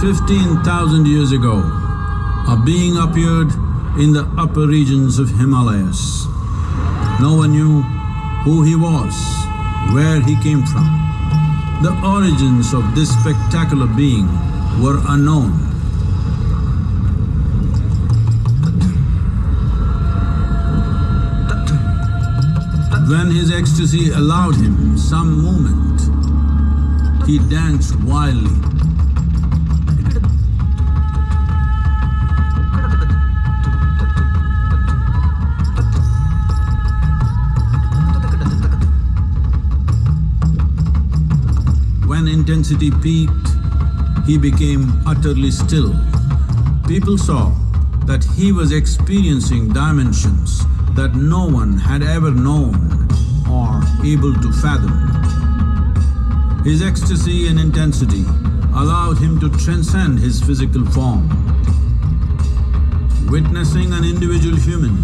15,000 years ago, a being appeared in the upper regions of Himalayas. No one knew who he was, where he came from. The origins of this spectacular being were unknown. When his ecstasy allowed him some movement, he danced wildly. When intensity peaked, he became utterly still. People saw that he was experiencing dimensions that no one had ever known or able to fathom. His ecstasy and intensity allowed him to transcend his physical form. Witnessing an individual human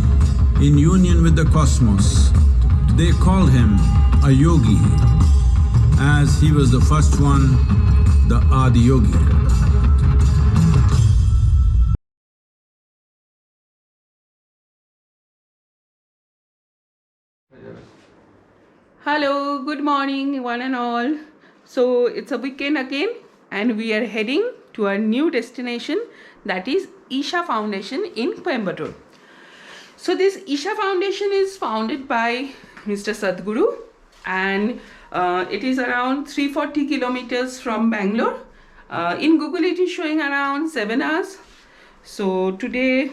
in union with the cosmos, they called him a yogi, as he was the first one, the Adiyogi. Hello, good morning one and all. So it's a weekend again and we are heading to a new destination, that is Isha Foundation in Coimbatore. So this Isha Foundation is founded by Mr. Sadhguru and it is around 340 kilometers from Bangalore. In Google it is showing around 7 hours. So today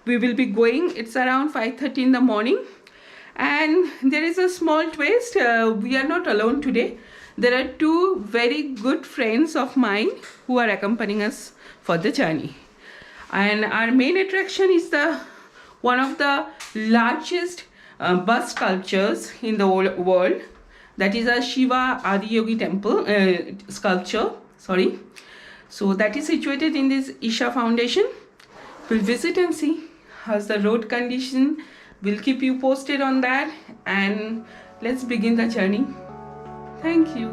we will be going, it's around 5:30 in the morning. And there is a small twist, we are not alone today. There are two very good friends of mine who are accompanying us for the journey. And our main attraction is one of the largest bus sculptures in the whole world. That is a Shiva Adiyogi temple sculpture, sorry. So that is situated in this Isha Foundation. We'll visit and see how's the road condition. We'll keep you posted on that and let's begin the journey. Thank you.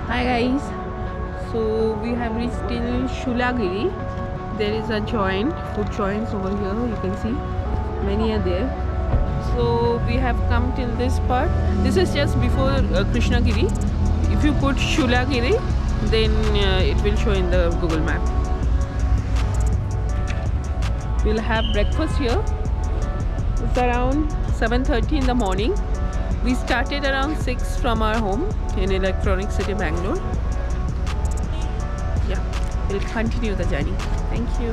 Hi guys. So we have reached till Shulagiri. There is a joint, food joints over here, you can see. Many are there. So we have come till this part. This is just before Krishnagiri. If you put Shulagiri, then it will show in the Google map. We'll have breakfast here. It's around 7:30 in the morning. We started around 6 from our home in Electronic City, Bangalore. Yeah, we'll continue the journey. Thank you.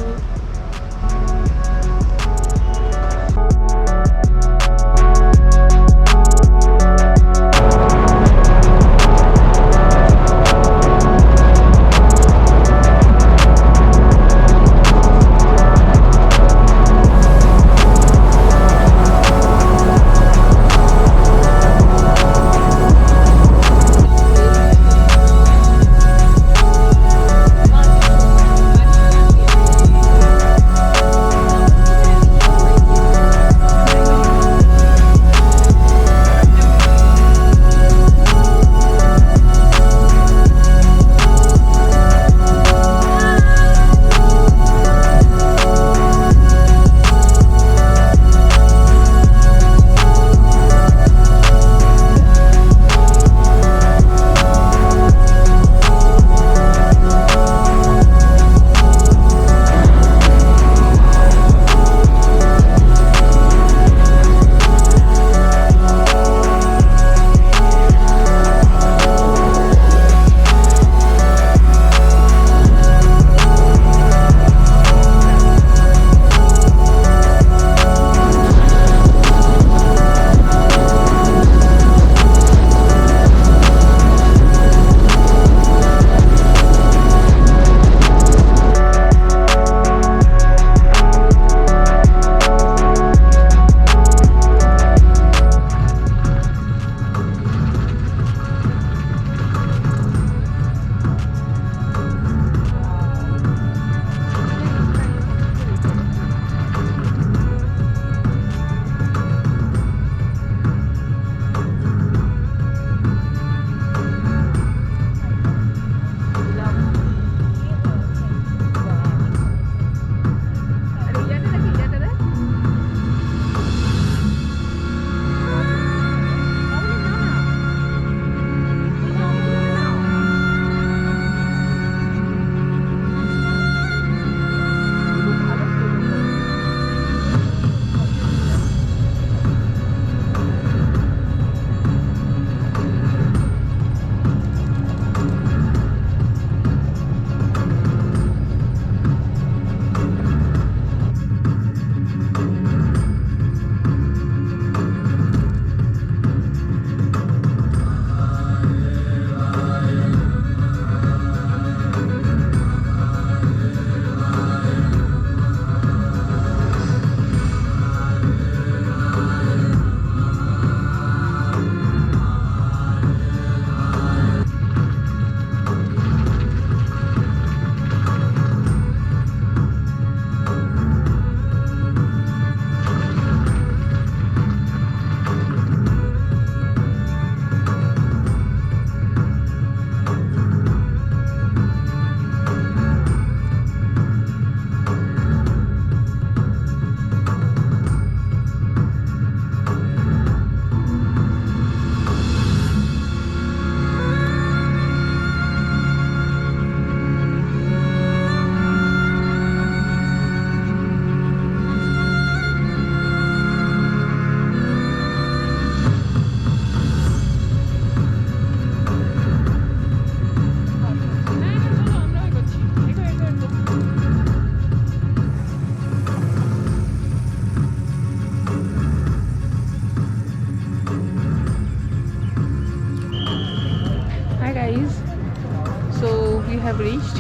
have reached.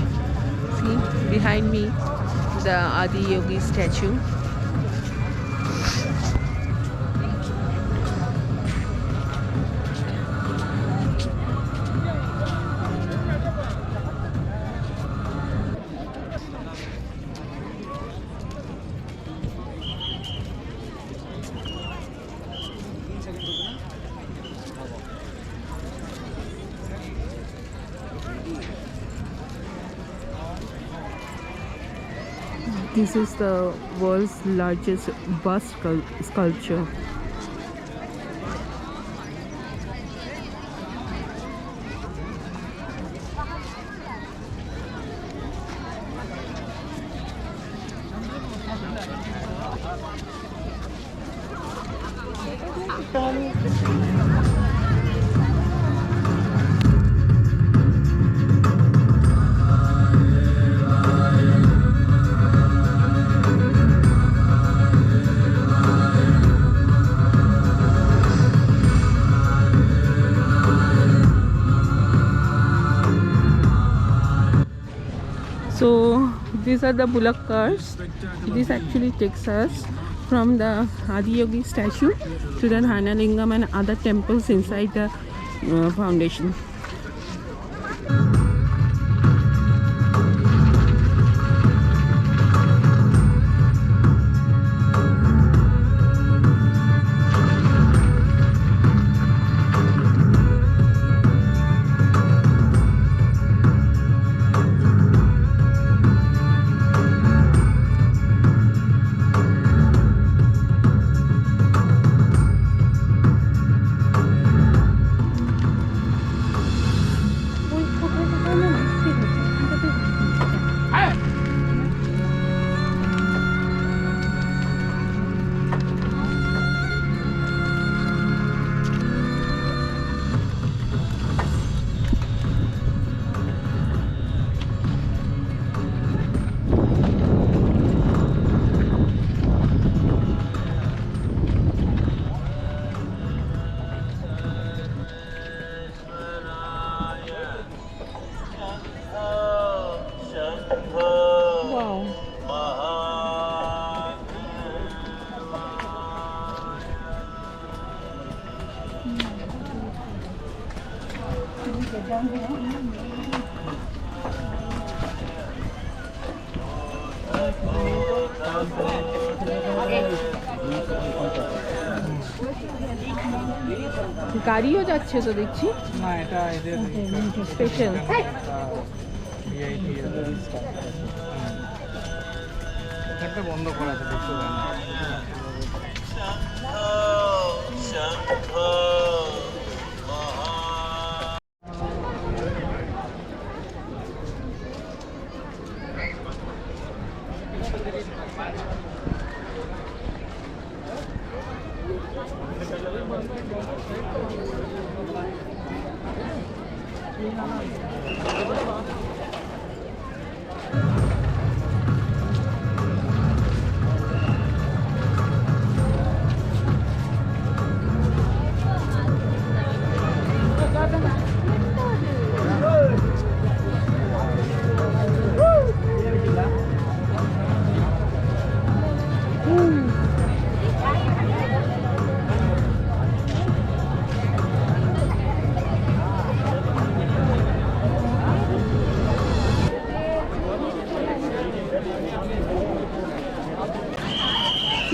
See behind me the Adiyogi statue. This is the world's largest bust sculpture. So these are the bullock cars. This actually takes us from the Adiyogi statue to the Dhanalingam and other temples inside the foundation. গাড়িও যাচ্ছে তো দেখছি না এটা এদের special VIP এটা বন্ধ করা আছে দেখতে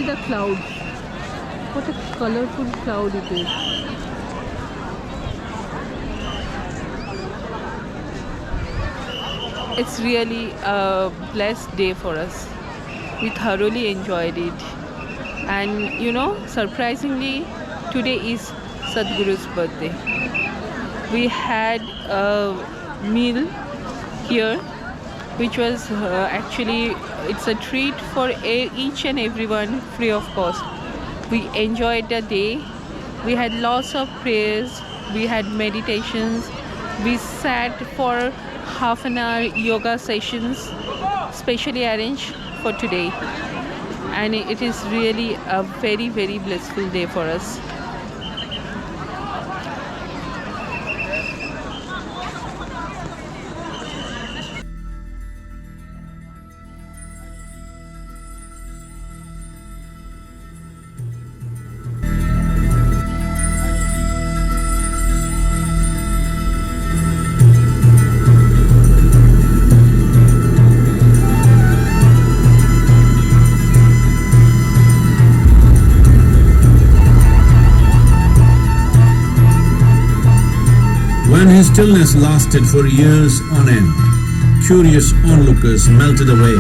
See the cloud. What a colorful cloud it is. It's really a blessed day for us. We thoroughly enjoyed it. And you know, surprisingly, today is Sadhguru's birthday. We had a meal here which was actually it's a treat for each and everyone free of cost. We enjoyed the day. We had lots of prayers, we had meditations, we sat for half an hour yoga sessions specially arranged for today, and it is really a very, very blissful day for us. His stillness lasted for years on end. Curious onlookers melted away.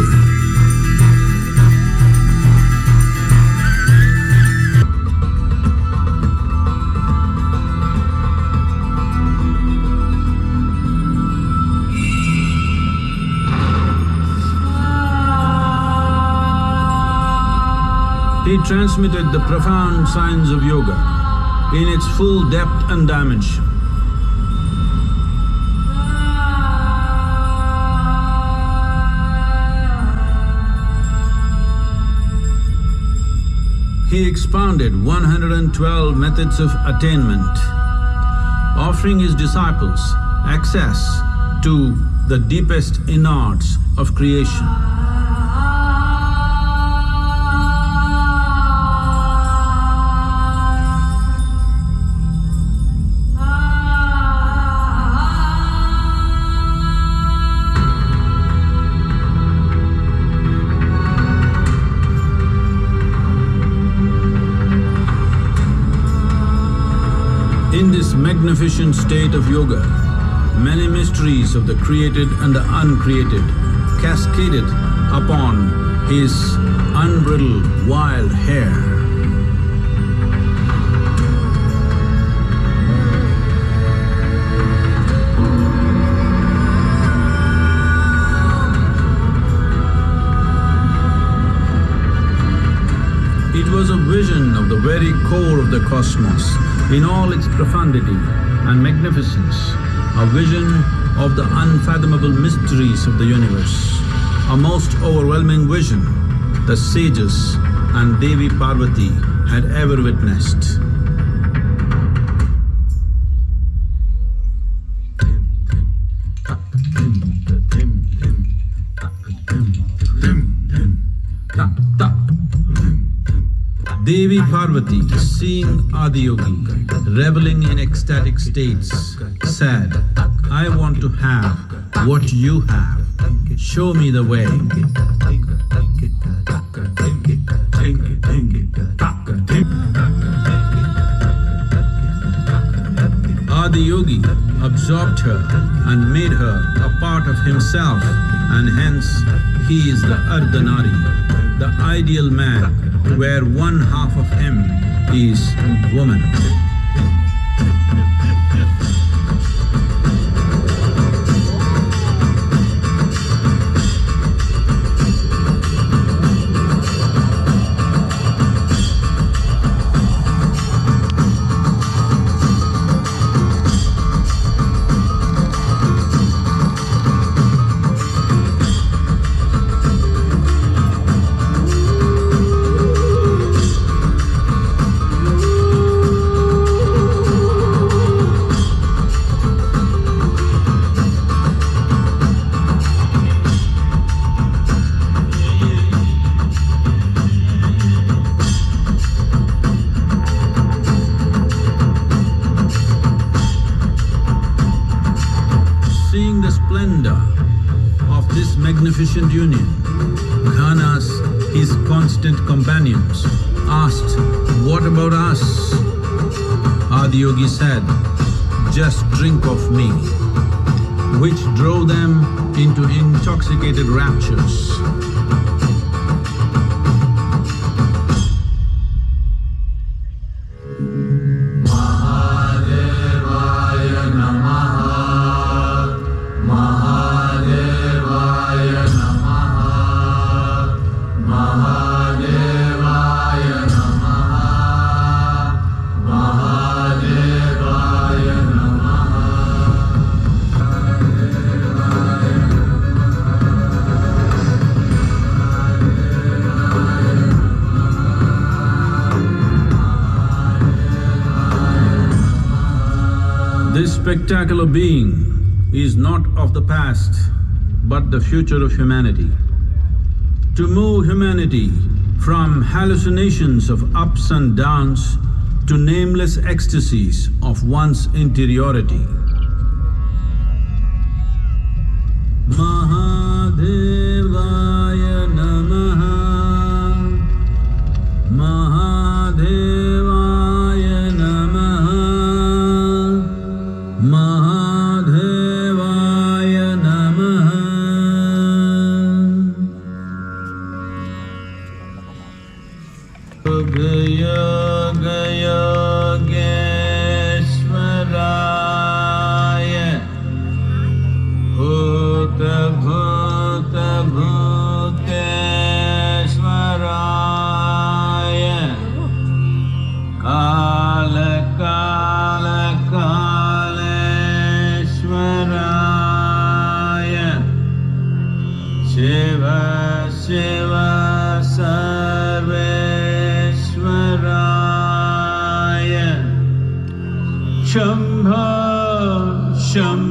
He transmitted the profound science of yoga in its full depth and dimension. He expounded 112 methods of attainment, offering his disciples access to the deepest innards of creation. In this magnificent state of yoga, many mysteries of the created and the uncreated cascaded upon his unbridled wild hair. It was a vision of the very core of the cosmos in all its profundity and magnificence, a vision of the unfathomable mysteries of the universe, a most overwhelming vision the sages and Devi Parvati had ever witnessed. Devi Parvati, seeing Adiyogi reveling in ecstatic states, said, "I want to have what you have. Show me the way." Adiyogi absorbed her and made her a part of himself, and hence he is the Ardhanari, the ideal man, where one half of him is woman. Seeing the splendor of this magnificent union, Ghanas, his constant companions, asked, "What about us?" Adiyogi said, "Just drink of me," which drove them into intoxicated raptures. This spectacular being is not of the past, but the future of humanity. To move humanity from hallucinations of ups and downs to nameless ecstasies of one's interiority. Mahadevaya Namaha, Mahadevaya Namaha, Mahadevaya Yoga Bhuta Bhuta Bhuteshwaraya Kala Kala Kaleshwaraya Shiva Shiva Sarveshwaraya Shambho Shambho